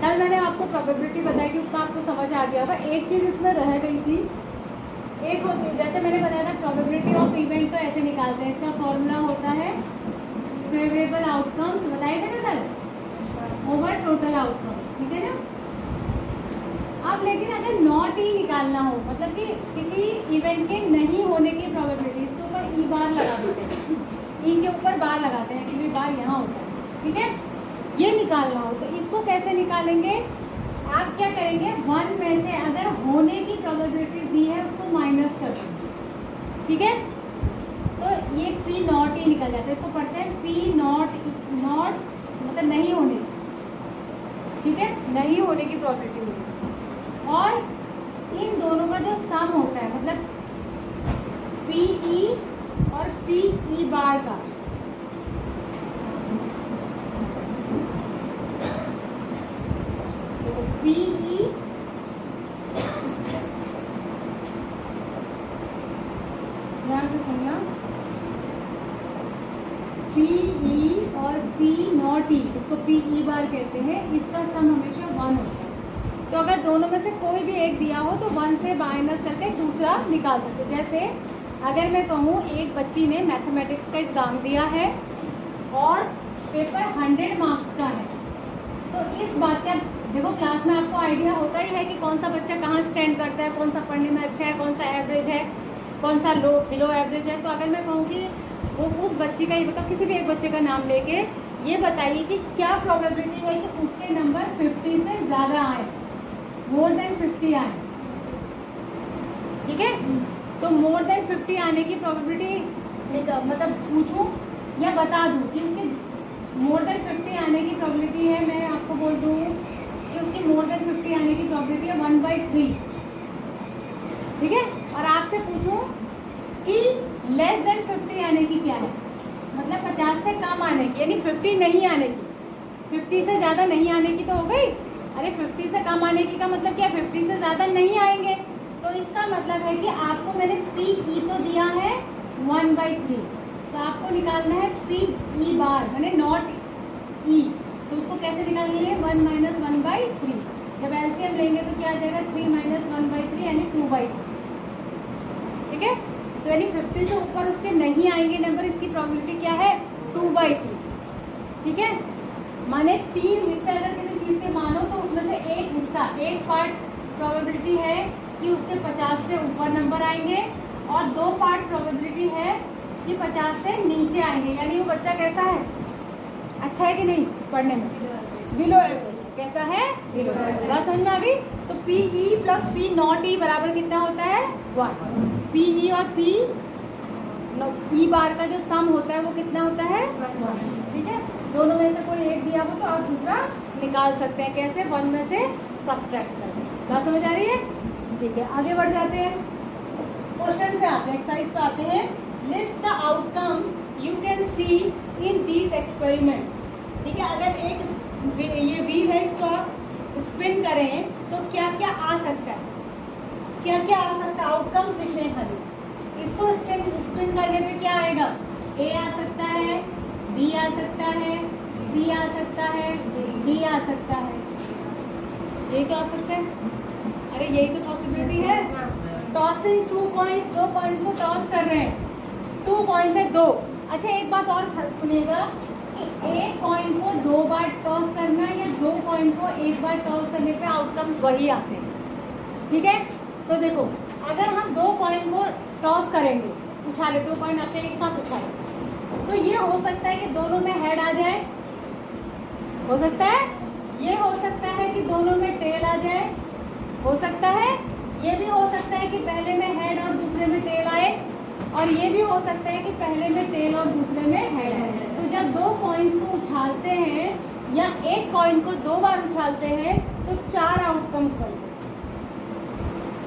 कल मैंने आपको प्रोबेबिलिटी बताई कि उतना आपको समझ आ गया होगा। एक चीज़ इसमें रह गई थी, एक होती है जैसे मैंने बताया था प्रोबेबिलिटी ऑफ इवेंट को ऐसे निकालते हैं, इसका फॉर्मूला होता है फेवरेबल आउटकम्स, बताए थे ना कल, ओवर टोटल आउटकम्स, ठीक है ना। अब लेकिन अगर नॉट ई निकालना हो, मतलब कि किसी इवेंट के नहीं होने की प्रोबेबिलिटी, इसके ऊपर ई बार लगा देते हैं, ई के ऊपर बार लगाते हैं कि बार यहाँ होता है, ठीक है। ये निकालना हो तो इसको कैसे निकालेंगे, आप क्या करेंगे, 1 में से अगर होने की प्रोबेबिलिटी दी है उसको माइनस कर देंगे, ठीक है। तो ये पी नॉट ही निकल जाता है, इसको पढ़ते हैं पी नॉट, नॉट मतलब नहीं होने, ठीक है, नहीं होने की प्रोबेबिलिटी होगी। और इन दोनों का जो सम होता है, मतलब पी ई और पी ई बार का, पी ई ध्यान से सुनना, पी ई और पी नॉट ई, इसको पी ई बार कहते हैं, इसका सम हमेशा 1 होता है। तो अगर दोनों में से कोई भी एक दिया हो तो 1 से माइनस करके दूसरा निकाल सकते। जैसे अगर मैं कहूँ एक बच्ची ने मैथमेटिक्स का एग्ज़ाम दिया है और पेपर 100 मार्क्स का है, तो इस बात का देखो क्लास में आपको आइडिया होता ही है कि कौन सा बच्चा कहाँ स्टैंड करता है, कौन सा पढ़ने में अच्छा है, कौन सा एवरेज है, कौन सा लो बिलो एवरेज है। तो अगर मैं कहूँ कि वो उस बच्ची का, ये बताओ किसी भी एक बच्चे का नाम लेके ये बताइए कि क्या प्रोबेबिलिटी है कि उसके नंबर 50 से ज़्यादा आए, मोर देन 50 आए, ठीक है। तो मोर देन 50 आने की प्रोबेबिलिटी मतलब पूछूं या बता दूं कि उसके मोर देन 50 आने की प्रोबेबिलिटी है, मैं आपको बोल दूं कि उसकी मोर देन 50 आने की प्रोबेबिलिटी है 1/3, ठीक है। और आपसे पूछूं कि लेस देन 50 आने की क्या है, मतलब 50 से कम आने की, यानी 50 नहीं आने की, 50 से ज़्यादा नहीं आने की तो हो गई। अरे 50 से कम आने की का मतलब क्या, 50 से ज़्यादा नहीं आएंगे, तो इसका मतलब है कि आपको मैंने पी ई तो दिया है 1/3, तो आपको निकालना है पी ई बार, मैंने नॉट ई, तो उसको कैसे निकालेंगे, 1 - 1/3। जब एलसीएम लेंगे तो क्या आ जाएगा, 3 - 1/3 यानी 2/3, ठीक है। तो यानी 50 से ऊपर उसके नहीं आएंगे नंबर, इसकी प्रोबेबिलिटी क्या है, 2/3, ठीक है। माने 3 हिस्से अगर किसी चीज़ के मानो तो उसमें से एक हिस्सा, एक पार्ट प्रोबेबिलिटी है कि उसके 50 से ऊपर नंबर आएंगे, और 2 पार्ट प्रोबेबिलिटी है कि 50 से नीचे आएंगे, यानी वो बच्चा कैसा है, अच्छा है कि नहीं पढ़ने में, बिलो एवरेज, कैसा है, बिलो एवरेज। बात समझ में आ गई। तो P E plus P not E बराबर कितना होता है, 1। पी ई और पी ई बार का जो सम होता है वो कितना होता है, 1, ठीक है। दोनों में से कोई एक दिया हो तो आप दूसरा निकाल सकते हैं, कैसे, 1 में से सब्ट्रैक्ट करके। बात समझ आ रही है, ठीक है। आगे बढ़ जाते हैं, क्वेश्चन पे आते हैं, एक्सरसाइज पे आते हैं। List the outcomes you can see in these experiment, ठीक है। अगर एक ये व्हील है, इसको आप स्पिन करें तो क्या क्या आ सकता है, क्या क्या आ सकता है, आउटकम्स लिखते हैं खाली। इसको स्पिन करने पे क्या आएगा, ए आ सकता है, बी आ सकता है, सी आ सकता है, डी आ सकता है, ये क्या आ सकता है, अरे यही तो पॉसिबिलिटी है। टॉसिंग 2 कॉइन्स, 2 कॉइन्स को टॉस कर रहे हैं, 2 कॉइन्स है 2। अच्छा एक बात और सुनिएगा कि एक कॉइन को 2 बार टॉस करना या 2 कॉइन को 1 बार टॉस करने पे आउटकम्स वही आते हैं, ठीक है। तो देखो अगर हम 2 कॉइन को टॉस करेंगे, उछाले 2 कॉइन अपने एक साथ उछाले, तो ये हो सकता है कि दोनों में हेड आ जाए, हो सकता है, ये हो सकता है कि दोनों में टेल आ जाए, हो सकता है, ये भी हो सकता है कि पहले में हेड और दूसरे में टेल आए, और ये भी हो सकता है कि पहले में टेल और दूसरे में हेड आए। तो जब 2 कॉइन्स को उछालते हैं या एक कॉइन को 2 बार उछालते हैं तो 4 आउटकम्स बनते हैं।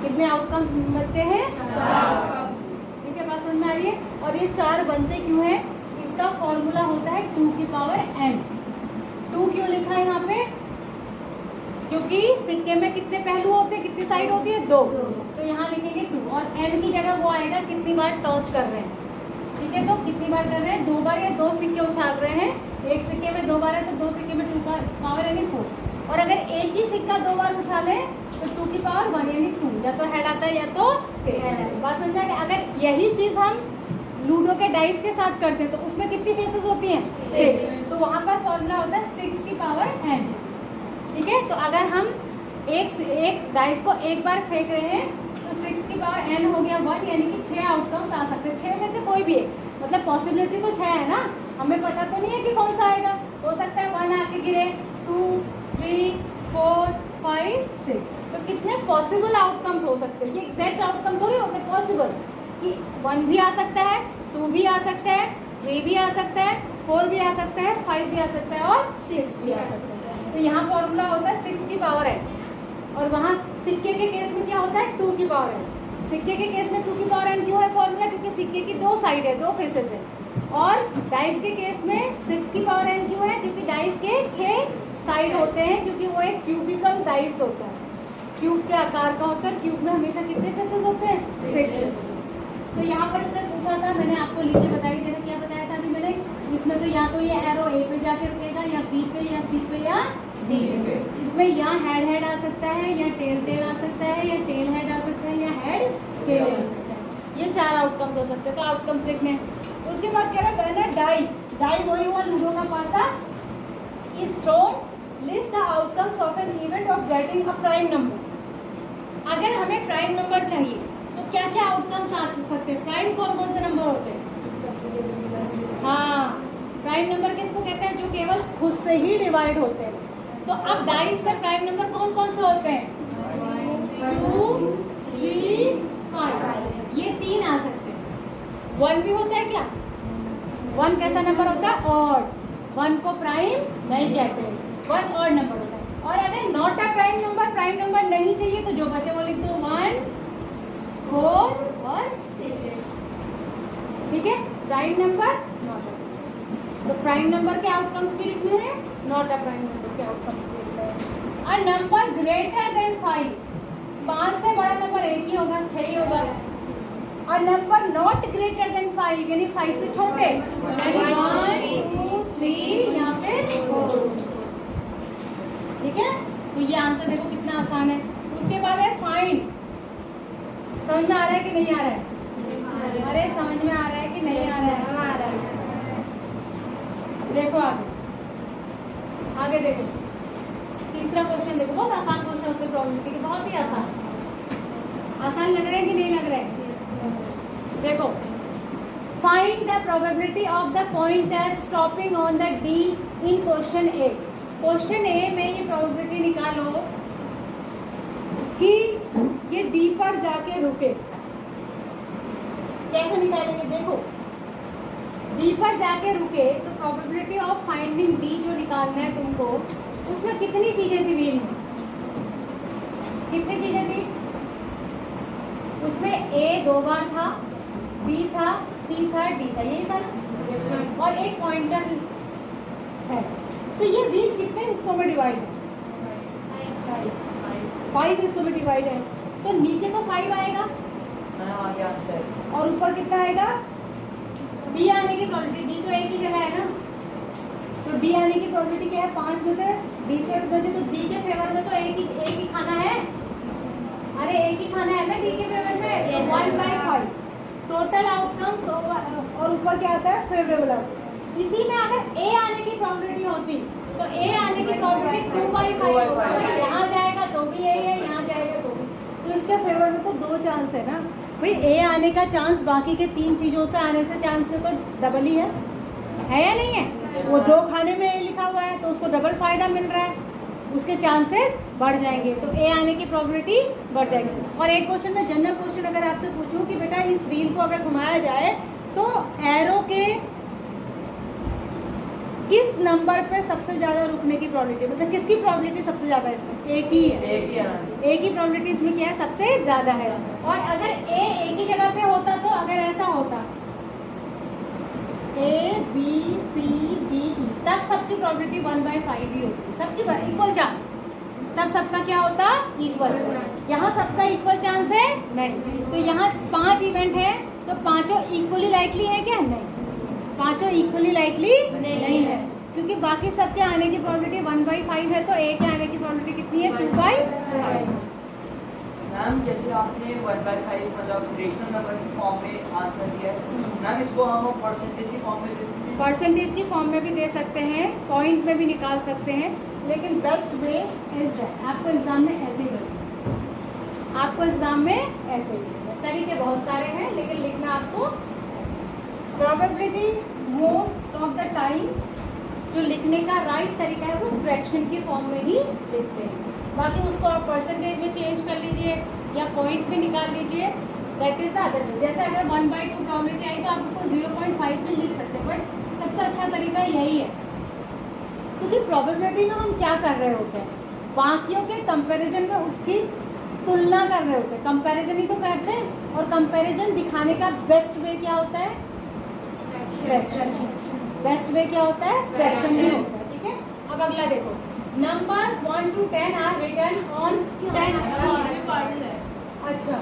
कितने आउटकम्स बनते हैं, 4, ठीक है। बात समझ में आ रही है। और ये 4 बनते क्यों हैं, इसका फॉर्मूला होता है 2 की पावर n। 2 क्यों लिखा है यहाँ पे, क्योंकि सिक्के में कितने पहलू होते हैं, कितनी साइड होती है, 2, तो यहाँ लिखेंगे 2, और n की जगह वो आएगा कितनी बार टॉस कर रहे हैं, ठीक है। तो कितनी बार कर रहे हैं, 2 बार, या 2 सिक्के उछाल रहे हैं, एक सिक्के में 2 बार है तो 2 सिक्के में 2 का पावर यानी 4। और अगर एक ही सिक्का 2 बार उछाले तो 2 की पावर 1 यानी 2, या तो हेड आता है या तो टेल। बात समझ में? अगर यही चीज़ हम लूडो के डाइस के साथ करते हैं तो उसमें कितनी फेसेस होती हैं? 6। तो वहाँ पर फॉर्मूला होता है 6 की पावर n। ठीक है, तो अगर हम एक डाइस को एक बार फेंक रहे हैं तो 6 की पावर n हो गया 1, यानी कि 6 आउटकम्स आ सकते हैं। 6 में से कोई भी एक, मतलब पॉसिबिलिटी तो 6 है ना, हमें पता तो नहीं है कि कौन सा आएगा। हो सकता है 1 आके गिरे, 2, 3, 4, 5, 6। तो कितने पॉसिबल आउटकम्स हो सकते हैं? ये एग्जैक्ट आउटकम थोड़ी होते, पॉसिबल कि 1 भी आ सकता है, 2 भी आ सकता है, 3 भी आ सकता है, 4 भी आ सकता है, 5 भी आ सकता है और 6 भी आ सकता है। तो यहाँ फॉर्मूला होता है 6 की पावर n। और वहाँ सिक्के के केस में क्या होता है? 2 की पावर n। सिक्के के केस में 2 की पावर n क्यों है फॉर्मूला? क्योंकि सिक्के की 2 साइड है, 2 फेसेस है। और डाइस के केस में 6 की पावर n क्यों है? क्योंकि डाइस के 6 साइड होते हैं, क्योंकि वो एक क्यूबिकल डाइस होता है, क्यूब के आकार का होता है। क्यूब में हमेशा कितने फेसेस होते हैं? 6। तो यहाँ पर इसने पूछा था, मैंने आपको लिख के बताई, मैंने क्या बताया था अभी मैंने, इसमें तो या तो ये एरो ए पे जाके रुकेगा, या बी पे, या सी पे, या डी पे। इसमें या हेड हेड आ सकता है, या टेल टेल आ सकता है, या टेल हेड आ सकता है, या हेड टेल आ सकता है। ये 4 आउटकम्स हो सकते हैं। तो आउटकम्स लिखने हैं। उसके बाद कह रहा है डाई, डाई वही हुआ लूडो का पासा, is throne, list the outcomes of an event of getting a prime number. अगर हमें प्राइम नंबर चाहिए तो क्या क्या आउटकम्स आ सकते हैं? प्राइम कौन कौन से नंबर होते हैं? हाँ, प्राइम नंबर किसको कहते हैं? जो केवल खुद से ही डिवाइड होते हैं। तो अब डाइस में प्राइम नंबर कौन कौन से होते हैं? 2, 3, 5, ये 3 आ सकते हैं। 1 भी होता है क्या? 1 कैसा नंबर होता है? ऑड। 1 को प्राइम नहीं कहते, 1 ऑड नंबर होता है। और अगर नॉट अ प्राइम नंबर नहीं चाहिए तो जो बचे वो लिख दो 1, 4 और 6। ठीक है, प्राइम नंबर, नॉट अ। तो प्राइम नंबर के आउटकम्स भी लिखने हैं, नॉट अ प्राइम नंबर के आउटकम्स भी लिखने हैं। अ नंबर ग्रेटर देन 5, 5 से बड़ा नंबर एक ही होगा, 6 ही होगा। A number not greater than 5 यानी 5 से छोटे, 1, 2, 3 या फिर 4। ठीक है, तो ये आंसर देखो कितना आसान है। उसके बाद है फाइंड। समझ में आ रहा है कि नहीं आ रहा है? अरे समझ में आ रहा है कि नहीं आ रहा है? देखो आगे, आगे देखो, तीसरा क्वेश्चन देखो, बहुत आसान क्वेश्चन होते हैं प्रोबेबिलिटी के, बहुत ही आसान। आसान लग रहे हैं कि नहीं लग रहे हैं? देखो, find the probability of the pointer stopping on the D in question A. Question A में ये प्रोबेबिलिटी निकालो कि ये डी पर जाके रुके। कैसे निकालेंगे? देखो, डी पर जाके रुके तो प्रोबेबिलिटी ऑफ फाइंडिंग डी जो निकालना है तुमको, उसमें कितनी चीजें थी व्हील में? कितनी चीजें थी उसमें? ए 2 बार था, बी था, सी था, डी था, यही था ना? और एक पॉइंटर है। तो ये व्हील कितने हिस्सों में डिवाइड है? 5 हिस्सों में डिवाइड है। तो नीचे तो 5 आएगा और ऊपर कितना आएगा? डी आने की प्रोबेबिलिटी, डी तो एक ही जगह है ना, तो डी आने की प्रोबेबिलिटी क्या है? 5 में से डी पे बचे, तो डी के फेवर में तो एक ही खाना है। अरे एक ही खाना है ना डी के फेवर में, 1/5 टोटल आउटकम्स। और ऊपर क्या आता है? Favourable outcome. इसी में अगर ए आने की प्रोबेबिलिटी होती तो ए आने की प्रोबेबिलिटी 2/5 होगा। यहाँ जाएगा तो भी ए है, यहाँ जाएगा तो भी। तो इसके फेवर में तो 2 चांस है ना भाई। ए आने का चांस बाकी के 3 चीजों से आने से चांस से तो डबल ही है या नहीं है? वो 2 खाने में ए लिखा हुआ है तो उसको डबल फायदा मिल रहा है, उसके चांसेस बढ़ जाएंगे, तो ए आने की प्रोबेबिलिटी बढ़ जाएगी। और एक क्वेश्चन में, जनरल क्वेश्चन अगर आपसे पूछूं कि बेटा इस व्हील को अगर घुमाया जाए तो एरो के किस नंबर पे सबसे ज्यादा रुकने की प्रोबेबिलिटी, मतलब किसकी प्रोबेबिलिटी सबसे ज्यादा है इसमें? एक ही है, एक ही प्रोबेबिलिटी इसमें क्या है? सबसे ज्यादा है। और अगर ए एक ही जगह पे होता तो अगर ऐसा होता A B C D E, तब सबकी प्रोबेबिलिटी 1/5 ही होती, सबकी इक्वल चांस, तब सबका क्या होता? इक्वल। यहाँ सबका इक्वल चांस है नहीं। तो यहाँ 5 इवेंट है तो पांचों इक्वली लाइकली है क्या? नहीं, पांचों इक्वली लाइकली नहीं है, क्योंकि बाकी सबके आने की प्रोबेबिलिटी 1/5 है, तो ए के आने की मैम जैसे आपने 1/5 मतलब रेशनल नंबर की फॉर्म में आंसर दिया है, मैम इसको हम परसेंटेज की फॉर्म में दे सकते हैं? परसेंटेज की फॉर्म में भी दे सकते हैं, पॉइंट में भी निकाल सकते हैं, लेकिन बेस्ट वे इज दैट आपको एग्जाम में ऐसे ही करना, आपको एग्जाम में ऐसे ही लिखना। तरीके बहुत सारे हैं लेकिन लिखना आपको probability most of the time जो लिखने का राइट तरीका है वो फ्रैक्शन की फॉर्म में ही लिखते हैं। बाकी उसको आप परसेंटेज में चेंज कर लीजिए या पॉइंट में निकाल लीजिए, that is the other way. जैसे अगर 1/2 प्रोबेबिलिटी आई तो आप उसको 0.5 में लिख सकते हैं, बट सबसे अच्छा तरीका यही है, क्योंकि प्रोबेबिलिटी में हम क्या कर रहे होते हैं, बाकियों के कंपैरिजन में उसकी तुलना कर रहे होते हैं, कंपैरिजन ही तो करते हैं। और कंपैरिजन दिखाने का बेस्ट वे क्या होता है? फ्रैक्शन। बेस्ट वे क्या होता है? फ्रैक्शन ही होता है। ठीक है, अब अगला देखो, numbers 1 to 10 are written on 10। अच्छा,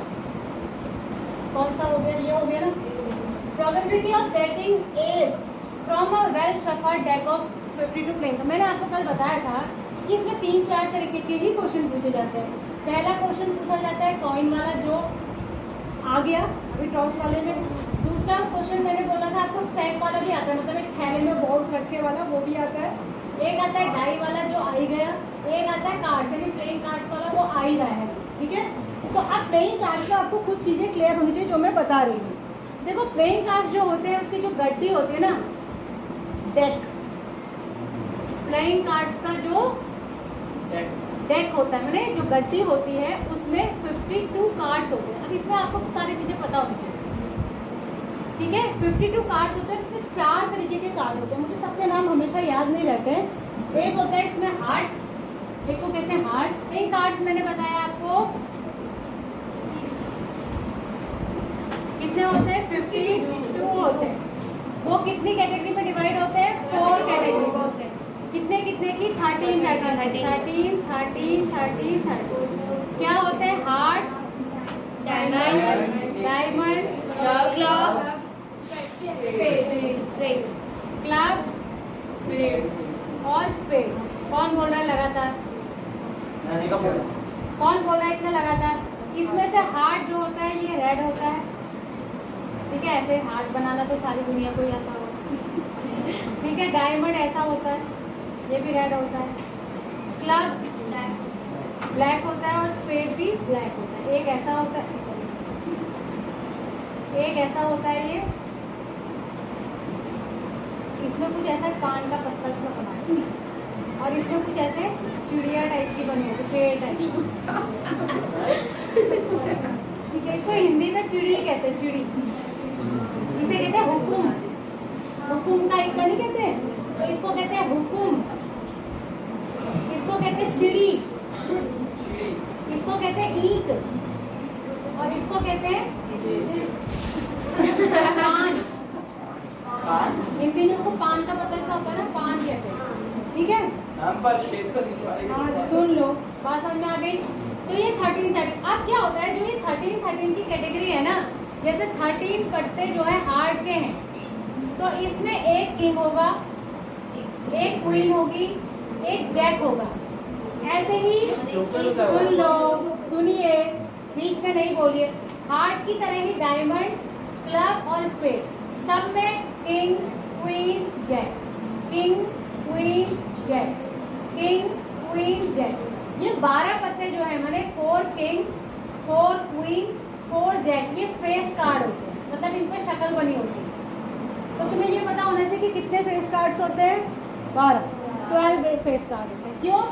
कौन सा हो गया? ये हो गया ना। Probability of getting ace from a well shuffled deck of 52 playing. तो मैंने आपको कल बताया था कि इसमें 3-4 तरीके के ही क्वेश्चन पूछे जाते हैं। पहला क्वेश्चन पूछा जाता है कॉइन वाला जो आ गया अभी टॉस वाले में। दूसरा क्वेश्चन मैंने बोला था आपको सैक वाला भी आता है, मतलब एक थैले में बॉल्स रखे वाला, वो भी आता है। एक आता है डाई वाला जो आ ही गया, एक आता है कार्ड्स यानी प्लेइंग कार्ड्स वाला, वो आ ही रहा है। ठीक है, तो अब प्लेइंग कार्ड्स में आपको कुछ चीज़ें क्लियर होनी चाहिए जो मैं बता रही हूँ। देखो प्लेइंग कार्ड्स जो होते हैं उसकी जो गड्डी होती है ना, डेक, प्लेइंग कार्ड्स का जो डेक होता है, मैंने जो गड्डी होती है उसमें 52 कार्ड्स होते हैं। अब इसमें आपको सारी चीज़ें पता होनी चाहिए। ठीक है, 52 कार्ड्स होते हैं, इसमें 4 तरीके के कार्ड होते हैं। मुझे सबके नाम हमेशा याद नहीं रहते हैं। एक होता है इसमें हार्ट, एक को कहते हैं हार्ट। एक कार्ड्स मैंने बताया आपको कितने होते हैं? 52 होते हैं। वो कितनी कैटेगरी में डिवाइड होते हैं? 4 कैटेगरी। कितने कितने की? 13। क्या होते हैं? हार्ट, डायमंड, क्लब और स्पेड्स। कौन बोल रहा है लगातार? कौन बोल रहा है इतना लगातार? इसमें से हार्ट जो होता है ये रेड होता है। ठीक है, ऐसे हार्ट बनाना तो सारी दुनिया को ही आता होगा। ठीक है, डायमंड ऐसा होता है, ये भी रेड होता है। क्लब ब्लैक होता है और स्पेड भी ब्लैक होता है। एक ऐसा होता है, एक ऐसा होता है ये, इसमें कुछ ऐसा पान का पत्ता सा बना है और इसमें कुछ ऐसे चिड़िया टाइप की बनी है, पेड़ टाइप। ठीक है, इसको हिंदी में चिड़ी कहते हैं, चिड़ी। इसे कहते हैं हुकुम। हुकुम का इक्का नहीं कहते, तो इसको कहते हैं हुकुम। इसको कहते हैं चिड़ी, इसको कहते हैं ईंट और इसको कहते हैं पान। हिंदी में उसको पान का पता ऐसा होता है ना, पान कहते हैं। ठीक है, हाँ सुन लो, बात समझ में आ गई। तो ये 13 अब क्या होता है, जो ये 13 की कैटेगरी है ना, जैसे 13 पत्ते जो है हार्ट के हैं, तो इसमें एक किंग होगा, एक क्वीन होगी, एक जैक होगा। ऐसे ही सुन लो, सुनिए, बीच में नहीं बोलिए। हार्ट की तरह ही डायमंड, क्लब और स्पेड, सब में king, queen, jack, king, queen, jack, king, queen, jack. ये 12 पत्ते जो है मैंने 4 किंग, 4 क्वीन, 4 जैक, ये फेस कार्ड होते हैं, मतलब इन पर शक्ल बनी होती है। तो तुम्हें ये पता होना चाहिए कि कितने फेस कार्ड्स होते हैं? 12, 12 फेस कार्ड होते हैं। क्यों?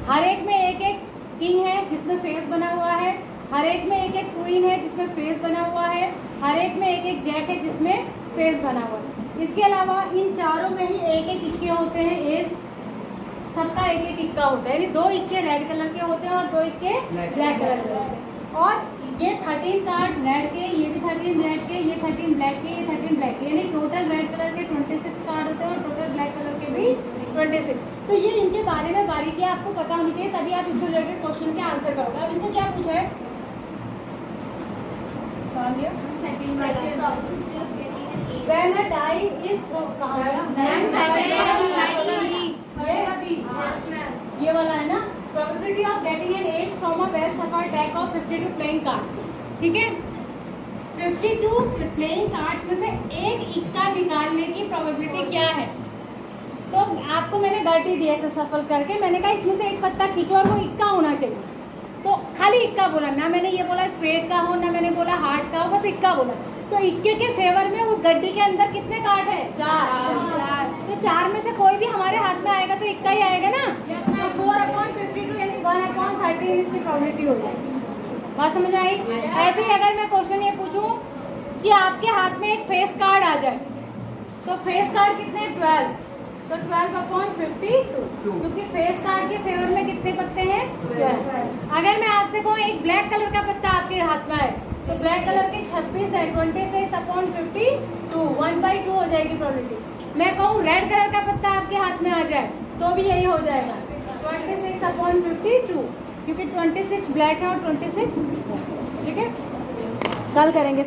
हर एक में एक एक किंग है जिसमें फेस बना हुआ है, हर एक में एक एक क्वीन है जिसमें फेस बना हुआ है, हर एक में एक एक जैक है जिसमें फेस बना हुआ है। इसके अलावा इन चारों में ही एक एक इक्के होते हैं, एस सबका एक एक इक्का होता है, यानी 2 इक्के रेड कलर के होते हैं और 2 इक्के ब्लैक कलर के होते हैं। और ये 13 कार्ड रेड के, ये भी 13 रेड के, ये 13 ब्लैक के, ये 13 ब्लैक के, यानी टोटल रेड कलर के 26 कार्ड होते हैं और टोटल ब्लैक कलर के भी 26। तो ये इनके बारे में बारीकी आपको पता होनी चाहिए, तभी आप इससे रिलेटेड क्वेश्चन के आंसर करोगे। अब इसमें क्या पूछा है? When a die is thrown, कहाँ है? ये वाला है ना, probability of getting an S from a well shuffle deck of 52 playing card, ठीक है। 52 प्लेइंग कार्ड्स में से एक इक्का निकालने की प्रोबेबिलिटी क्या है? तो आपको मैंने गड्डी दी ऐसे शफल करके, मैंने कहा इसमें से एक पत्ता खींचो और वो इक्का होना चाहिए, तो खाली इक्का बोला ना, मैंने ये बोला स्प्रेड का हो ना, मैंने बोला हार्ट का हो, बस इक्का बोला। तो इक्के के फेवर में उस गड्डी के अंदर कितने कार्ड है? 4। तो 4 में से कोई भी हमारे हाथ में आएगा तो इक्का ही आएगा ना। तो 4/52 यानी 1/13 इसकी प्रोबेबिलिटी हो जाएगी। बात समझ आई? ऐसे ही अगर मैं क्वेश्चन ये पूछूं कि आपके हाथ में एक फेस कार्ड आ जाए, तो फेस कार्ड कितने? 12, तो 12/52, क्योंकि फेस कार्ड के फेवर में कितने पत्ते हैं? 12। अगर मैं आपसे कहूँ एक ब्लैक कलर का पत्ता आपके हाथ में आए, तो ब्लैक कलर के 26 है, 26/52, 1/2 हो जाएगी प्रोबेबिलिटी। मैं कहूँ रेड कलर का पत्ता आपके हाथ में आ जाए, तो भी यही हो जाएगा 26/52, क्योंकि 26 ब्लैक है और 26, ठीक है। कल करेंगे।